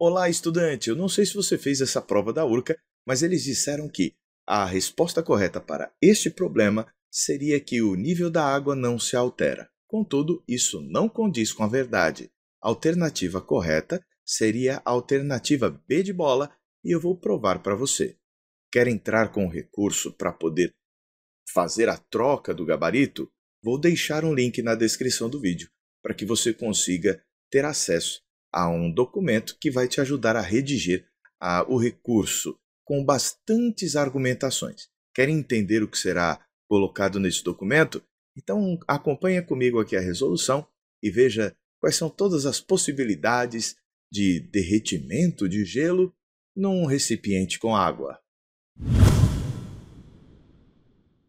Olá, estudante! Eu não sei se você fez essa prova da URCA, mas eles disseram que a resposta correta para este problema seria que o nível da água não se altera. Contudo, isso não condiz com a verdade. A alternativa correta seria a alternativa B de bola e eu vou provar para você. Quer entrar com o recurso para poder fazer a troca do gabarito? Vou deixar um link na descrição do vídeo para que você consiga ter acesso a um documento que vai te ajudar a redigir o recurso com bastantes argumentações. Quer entender o que será colocado nesse documento? Então acompanhe comigo aqui a resolução e veja quais são todas as possibilidades de derretimento de gelo num recipiente com água.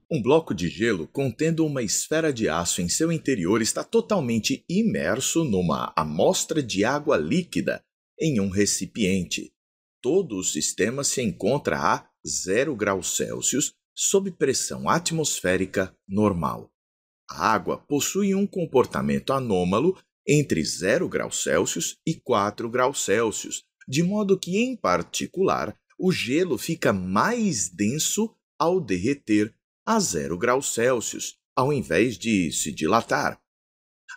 Um bloco de gelo contendo uma esfera de aço em seu interior está totalmente imerso numa amostra de água líquida em um recipiente. Todo o sistema se encontra a 0 graus Celsius sob pressão atmosférica normal. A água possui um comportamento anômalo entre 0 graus Celsius e 4 graus Celsius, de modo que, em particular, o gelo fica mais denso ao derreter a 0 graus Celsius, ao invés de se dilatar.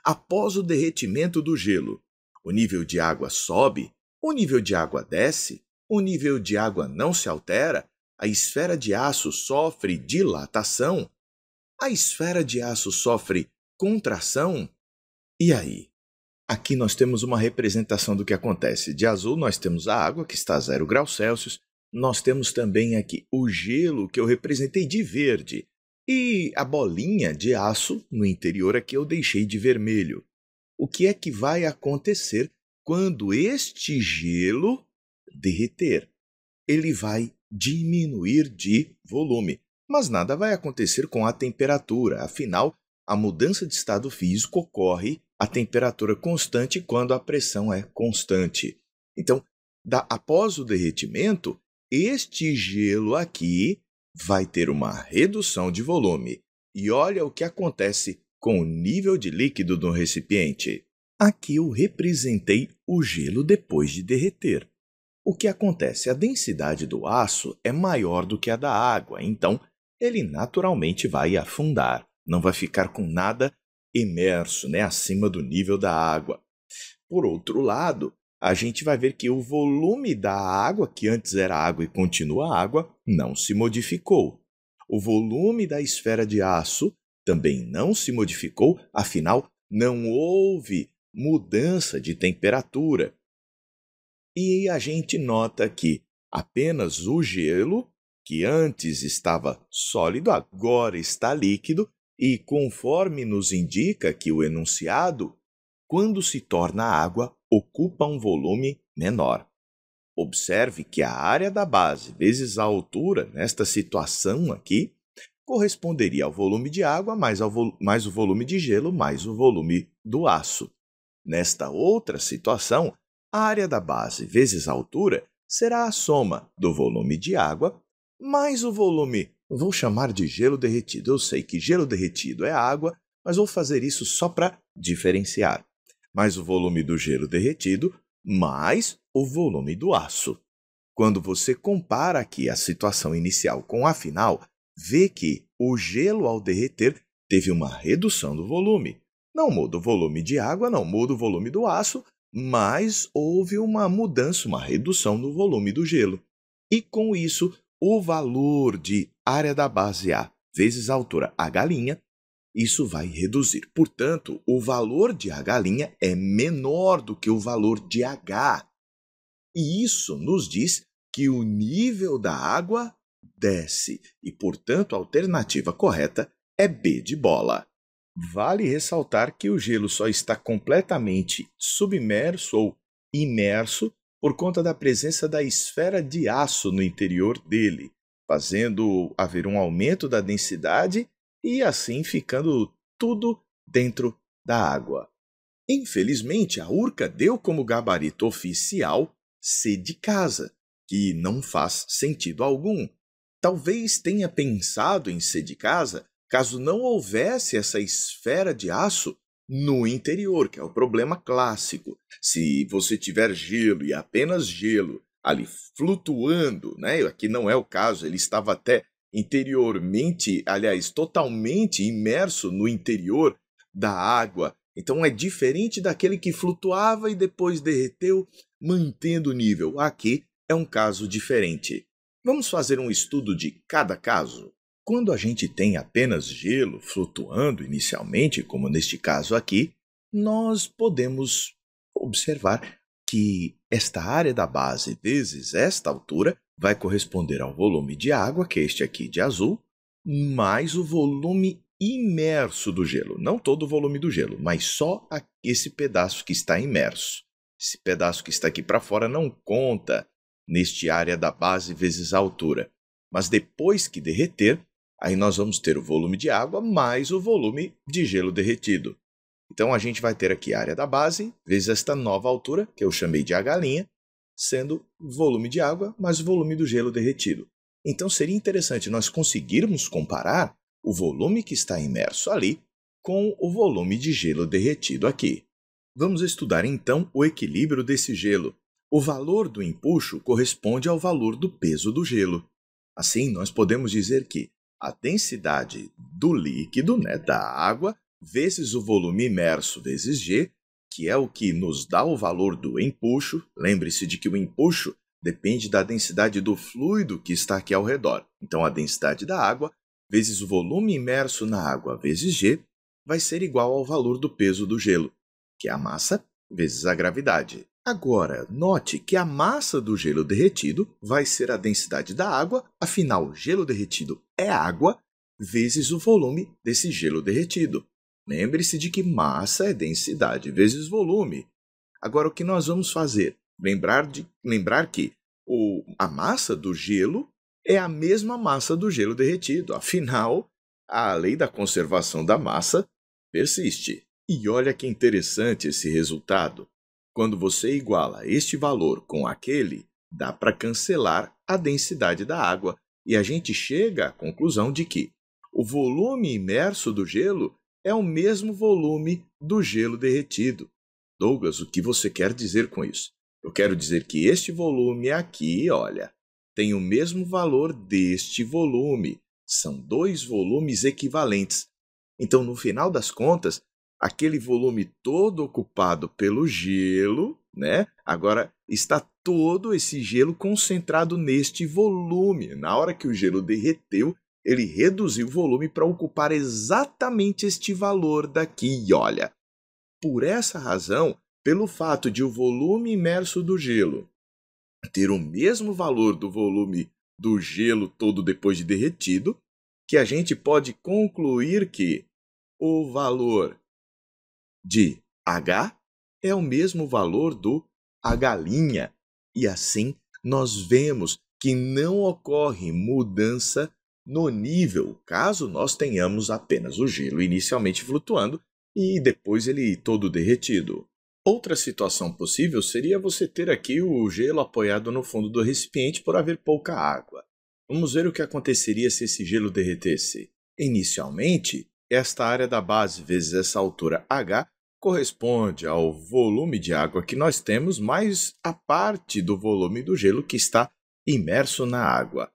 Após o derretimento do gelo, o nível de água sobe, o nível de água desce, o nível de água não se altera, a esfera de aço sofre dilatação, a esfera de aço sofre contração. E aí? Aqui nós temos uma representação do que acontece. De azul nós temos a água, que está a 0 graus Celsius. Nós temos também aqui o gelo, que eu representei de verde. E a bolinha de aço no interior aqui eu deixei de vermelho. O que é que vai acontecer quando este gelo derreter? Ele vai diminuir de volume, mas nada vai acontecer com a temperatura. Afinal, a mudança de estado físico ocorre a temperatura constante quando a pressão é constante. Então, após o derretimento, este gelo aqui vai ter uma redução de volume. E olha o que acontece com o nível de líquido do recipiente. Aqui eu representei o gelo depois de derreter. O que acontece? A densidade do aço é maior do que a da água, então ele naturalmente vai afundar, não vai ficar com nada imerso, acima do nível da água. Por outro lado, a gente vai ver que o volume da água, que antes era água e continua água, não se modificou. O volume da esfera de aço também não se modificou, afinal, não houve mudança de temperatura. E a gente nota que apenas o gelo, que antes estava sólido, agora está líquido, e conforme nos indica que o enunciado, quando se torna água, ocupa um volume menor. Observe que a área da base vezes a altura, nesta situação aqui, corresponderia ao volume de água mais o volume de gelo mais o volume do aço. Nesta outra situação, a área da base vezes a altura será a soma do volume de água mais o volume, vou chamar de gelo derretido. Eu sei que gelo derretido é água, mas vou fazer isso só para diferenciar. Mais o volume do gelo derretido, mais o volume do aço. Quando você compara aqui a situação inicial com a final, vê que o gelo, ao derreter, teve uma redução do volume. Não muda o volume de água, não muda o volume do aço, mas houve uma mudança, uma redução no volume do gelo. E com isso, o valor de área da base A vezes a altura H', isso vai reduzir. Portanto, o valor de H' é menor do que o valor de H. E isso nos diz que o nível da água desce. E, portanto, a alternativa correta é B de bola. Vale ressaltar que o gelo só está completamente submerso ou imerso por conta da presença da esfera de aço no interior dele, fazendo haver um aumento da densidade e assim ficando tudo dentro da água. Infelizmente, a URCA deu como gabarito oficial C de casa, que não faz sentido algum. Talvez tenha pensado em C de casa caso não houvesse essa esfera de aço no interior, que é o problema clássico. Se você tiver gelo e apenas gelo ali flutuando, né? Aqui não é o caso, ele estava até interiormente, aliás, totalmente imerso no interior da água. Então é diferente daquele que flutuava e depois derreteu, mantendo o nível. Aqui é um caso diferente. Vamos fazer um estudo de cada caso? Quando a gente tem apenas gelo flutuando inicialmente, como neste caso aqui, nós podemos observar que esta área da base vezes esta altura vai corresponder ao volume de água, que é este aqui de azul, mais o volume imerso do gelo. Não todo o volume do gelo, mas só esse pedaço que está imerso. Esse pedaço que está aqui para fora não conta neste área da base vezes a altura. Mas depois que derreter, aí nós vamos ter o volume de água mais o volume de gelo derretido. Então a gente vai ter aqui a área da base vezes esta nova altura, que eu chamei de H', sendo volume de água mais o volume do gelo derretido. Então seria interessante nós conseguirmos comparar o volume que está imerso ali com o volume de gelo derretido aqui. Vamos estudar então o equilíbrio desse gelo. O valor do empuxo corresponde ao valor do peso do gelo. Assim, nós podemos dizer que a densidade do líquido, da água, vezes o volume imerso vezes G, que é o que nos dá o valor do empuxo. Lembre-se de que o empuxo depende da densidade do fluido que está aqui ao redor. Então, a densidade da água vezes o volume imerso na água vezes G vai ser igual ao valor do peso do gelo, que é a massa vezes a gravidade. Agora, note que a massa do gelo derretido vai ser a densidade da água, afinal, gelo derretido é água, vezes o volume desse gelo derretido. Lembre-se de que massa é densidade vezes volume. Agora, o que nós vamos fazer? Lembrar que a massa do gelo é a mesma massa do gelo derretido. Afinal, a lei da conservação da massa persiste. E olha que interessante esse resultado. Quando você iguala este valor com aquele, dá para cancelar a densidade da água e a gente chega à conclusão de que o volume imerso do gelo é o mesmo volume do gelo derretido. Douglas, o que você quer dizer com isso? Eu quero dizer que este volume aqui, olha, tem o mesmo valor deste volume. São dois volumes equivalentes. Então, no final das contas, aquele volume todo ocupado pelo gelo, agora está todo esse gelo concentrado neste volume. Na hora que o gelo derreteu, ele reduziu o volume para ocupar exatamente este valor daqui. E olha, por essa razão, pelo fato de o volume imerso do gelo ter o mesmo valor do volume do gelo todo depois de derretido, que a gente pode concluir que o valor de H é o mesmo valor do H'. E assim nós vemos que não ocorre mudança no nível, caso nós tenhamos apenas o gelo inicialmente flutuando e depois ele todo derretido. Outra situação possível seria você ter aqui o gelo apoiado no fundo do recipiente por haver pouca água. Vamos ver o que aconteceria se esse gelo derretesse. Inicialmente, esta área da base vezes essa altura H corresponde ao volume de água que nós temos, mais a parte do volume do gelo que está imerso na água.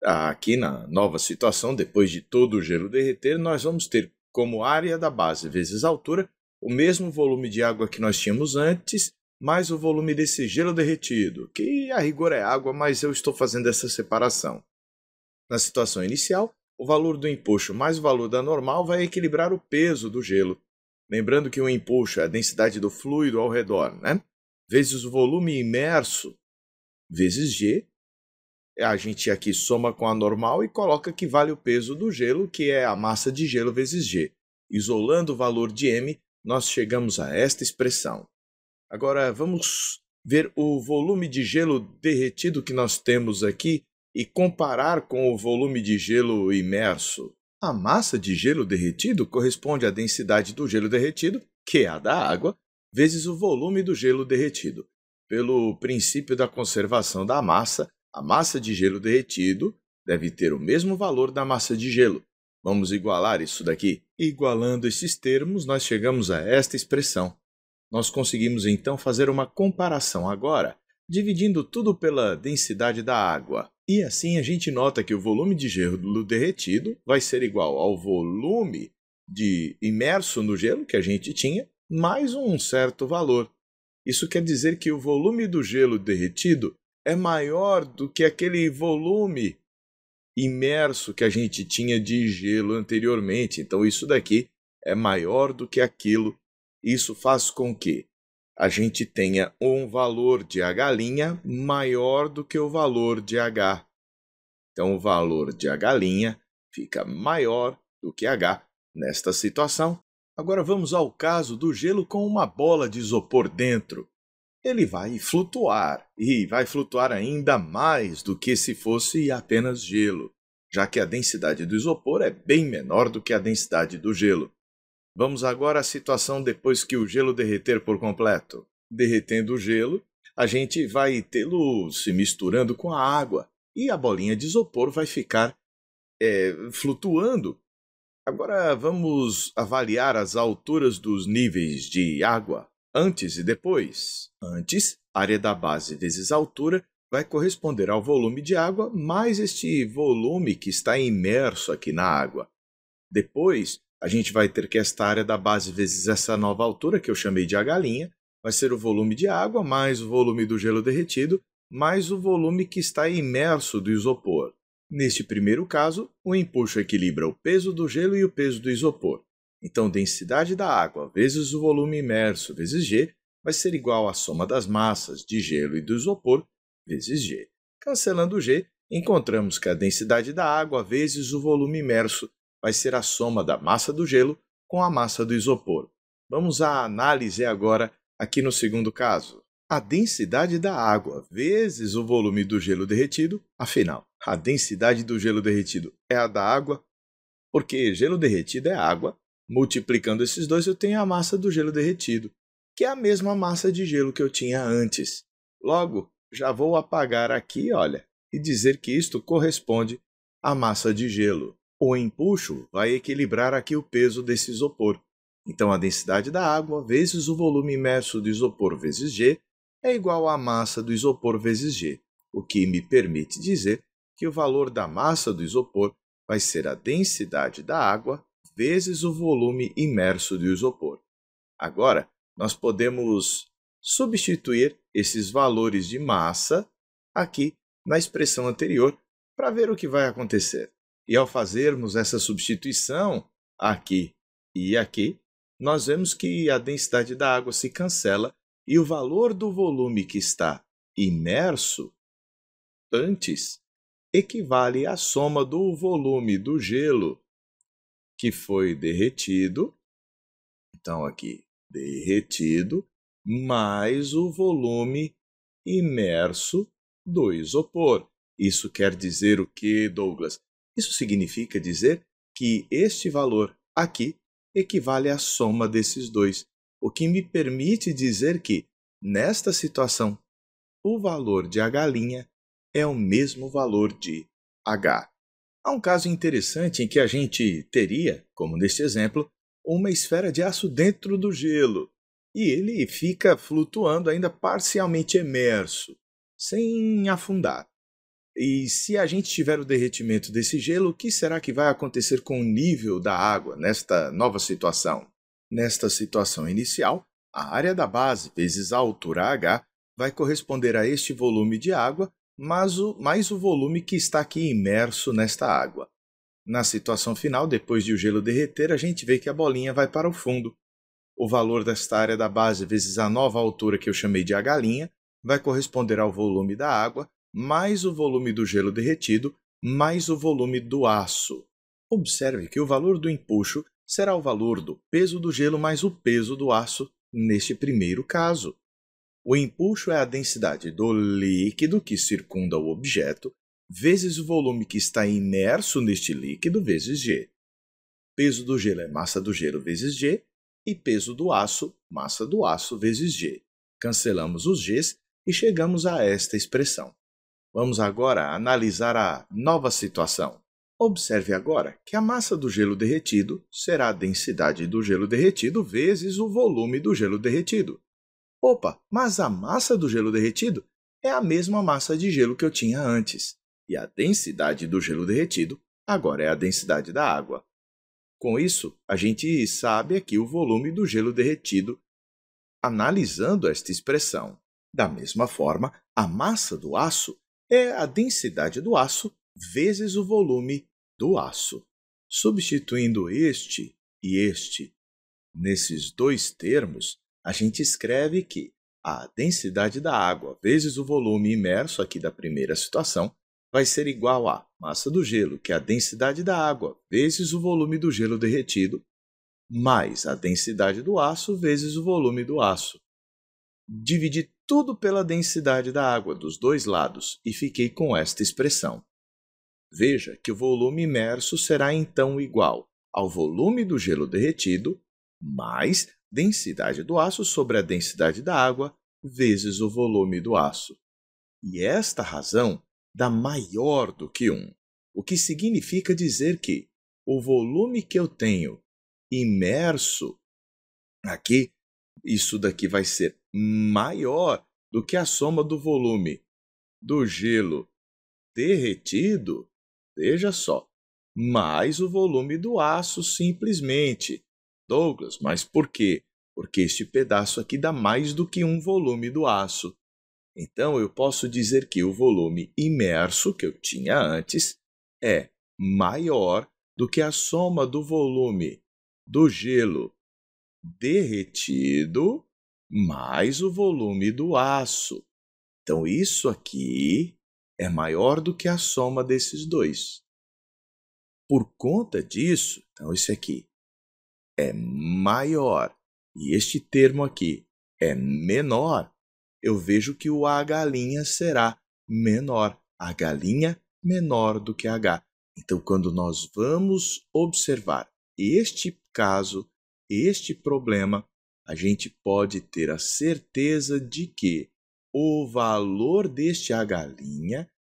Aqui na nova situação, depois de todo o gelo derreter, nós vamos ter como área da base vezes a altura o mesmo volume de água que nós tínhamos antes, mais o volume desse gelo derretido, que a rigor é água, mas eu estou fazendo essa separação. Na situação inicial, o valor do empuxo mais o valor da normal vai equilibrar o peso do gelo. Lembrando que o empuxo é a densidade do fluido ao redor, vezes o volume imerso, vezes G. A gente aqui soma com a normal e coloca que vale o peso do gelo, que é a massa de gelo vezes G. Isolando o valor de M, nós chegamos a esta expressão. Agora, vamos ver o volume de gelo derretido que nós temos aqui e comparar com o volume de gelo imerso. A massa de gelo derretido corresponde à densidade do gelo derretido, que é a da água, vezes o volume do gelo derretido. Pelo princípio da conservação da massa, a massa de gelo derretido deve ter o mesmo valor da massa de gelo. Vamos igualar isso daqui. Igualando esses termos, nós chegamos a esta expressão. Nós conseguimos então fazer uma comparação agora, dividindo tudo pela densidade da água. E assim a gente nota que o volume de gelo derretido vai ser igual ao volume imerso no gelo que a gente tinha, mais um certo valor. Isso quer dizer que o volume do gelo derretido é maior do que aquele volume imerso que a gente tinha de gelo anteriormente. Então, isso daqui é maior do que aquilo. Isso faz com que a gente tenha um valor de H' maior do que o valor de H. Então, o valor de H' fica maior do que H nesta situação. Agora, vamos ao caso do gelo com uma bola de isopor dentro. Ele vai flutuar, e vai flutuar ainda mais do que se fosse apenas gelo, já que a densidade do isopor é bem menor do que a densidade do gelo. Vamos agora à situação depois que o gelo derreter por completo. Derretendo o gelo, a gente vai tê-lo se misturando com a água, e a bolinha de isopor vai ficar flutuando. Agora vamos avaliar as alturas dos níveis de água antes e depois. Antes, área da base vezes a altura vai corresponder ao volume de água mais este volume que está imerso aqui na água. Depois, a gente vai ter que esta área da base vezes essa nova altura, que eu chamei de H', vai ser o volume de água mais o volume do gelo derretido, mais o volume que está imerso do isopor. Neste primeiro caso, o empuxo equilibra o peso do gelo e o peso do isopor. Então, densidade da água vezes o volume imerso vezes G vai ser igual à soma das massas de gelo e do isopor vezes G. Cancelando G, encontramos que a densidade da água vezes o volume imerso vai ser a soma da massa do gelo com a massa do isopor. Vamos à análise agora aqui no segundo caso. A densidade da água vezes o volume do gelo derretido, afinal, a densidade do gelo derretido é a da água, porque gelo derretido é água. Multiplicando esses dois, eu tenho a massa do gelo derretido, que é a mesma massa de gelo que eu tinha antes. Logo, já vou apagar aqui, olha, e dizer que isto corresponde à massa de gelo. O empuxo vai equilibrar aqui o peso desse isopor. Então, a densidade da água vezes o volume imerso do isopor vezes G é igual à massa do isopor vezes G, o que me permite dizer que o valor da massa do isopor vai ser a densidade da água vezes o volume imerso do isopor. Agora, nós podemos substituir esses valores de massa aqui na expressão anterior para ver o que vai acontecer. E ao fazermos essa substituição aqui e aqui, nós vemos que a densidade da água se cancela e o valor do volume que está imerso antes equivale à soma do volume do gelo que foi derretido, então aqui, derretido, mais o volume imerso do isopor. Isso quer dizer o quê, Douglas? Isso significa dizer que este valor aqui equivale à soma desses dois, o que me permite dizer que, nesta situação, o valor de H' é o mesmo valor de H. Há um caso interessante em que a gente teria, como neste exemplo, uma esfera de aço dentro do gelo, e ele fica flutuando ainda parcialmente imerso, sem afundar. E se a gente tiver o derretimento desse gelo, o que será que vai acontecer com o nível da água nesta nova situação? Nesta situação inicial, a área da base vezes a altura H vai corresponder a este volume de água, mais o volume que está aqui imerso nesta água. Na situação final, depois de o gelo derreter, a gente vê que a bolinha vai para o fundo. O valor desta área da base vezes a nova altura que eu chamei de H' vai corresponder ao volume da água, mais o volume do gelo derretido, mais o volume do aço. Observe que o valor do empuxo será o valor do peso do gelo mais o peso do aço neste primeiro caso. O empuxo é a densidade do líquido que circunda o objeto, vezes o volume que está imerso neste líquido, vezes G. Peso do gelo é massa do gelo vezes G, e peso do aço, massa do aço vezes G. Cancelamos os Gs e chegamos a esta expressão. Vamos agora analisar a nova situação. Observe agora que a massa do gelo derretido será a densidade do gelo derretido vezes o volume do gelo derretido. Opa, mas a massa do gelo derretido é a mesma massa de gelo que eu tinha antes. E a densidade do gelo derretido agora é a densidade da água. Com isso, a gente sabe aqui o volume do gelo derretido analisando esta expressão. Da mesma forma, a massa do aço é a densidade do aço vezes o volume do aço. Substituindo este e este nesses dois termos, a gente escreve que a densidade da água vezes o volume imerso aqui da primeira situação vai ser igual à massa do gelo, que é a densidade da água vezes o volume do gelo derretido, mais a densidade do aço vezes o volume do aço. Dividi tudo pela densidade da água dos dois lados e fiquei com esta expressão. Veja que o volume imerso será então igual ao volume do gelo derretido mais densidade do aço sobre a densidade da água vezes o volume do aço. E esta razão dá maior do que 1, o que significa dizer que o volume que eu tenho imerso aqui, isso daqui vai ser maior do que a soma do volume do gelo derretido, veja só, mais o volume do aço simplesmente. Douglas, mas por quê? Porque este pedaço aqui dá mais do que um volume do aço. Então, eu posso dizer que o volume imerso que eu tinha antes é maior do que a soma do volume do gelo derretido mais o volume do aço. Então, isso aqui é maior do que a soma desses dois. Por conta disso, então, esse aqui é maior e este termo aqui é menor, eu vejo que o H' será menor. H' menor do que H. Então, quando nós vamos observar este caso, este problema, a gente pode ter a certeza de que o valor deste H'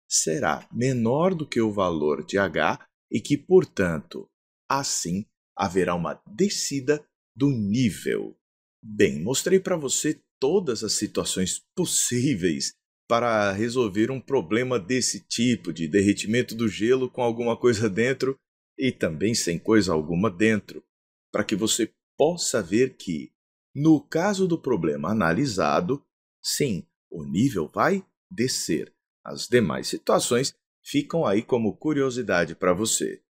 será menor do que o valor de H e que, portanto, assim, haverá uma descida do nível. Bem, mostrei para você todas as situações possíveis para resolver um problema desse tipo, de derretimento do gelo com alguma coisa dentro e também sem coisa alguma dentro, para que você possa ver que, no caso do problema analisado, sim, o nível vai descer. As demais situações ficam aí como curiosidade para você.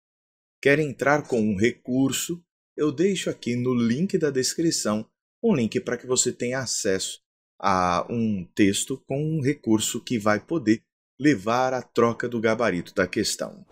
Quer entrar com um recurso? Eu deixo aqui no link da descrição um link para que você tenha acesso a um texto com um recurso que vai poder levar à troca do gabarito da questão.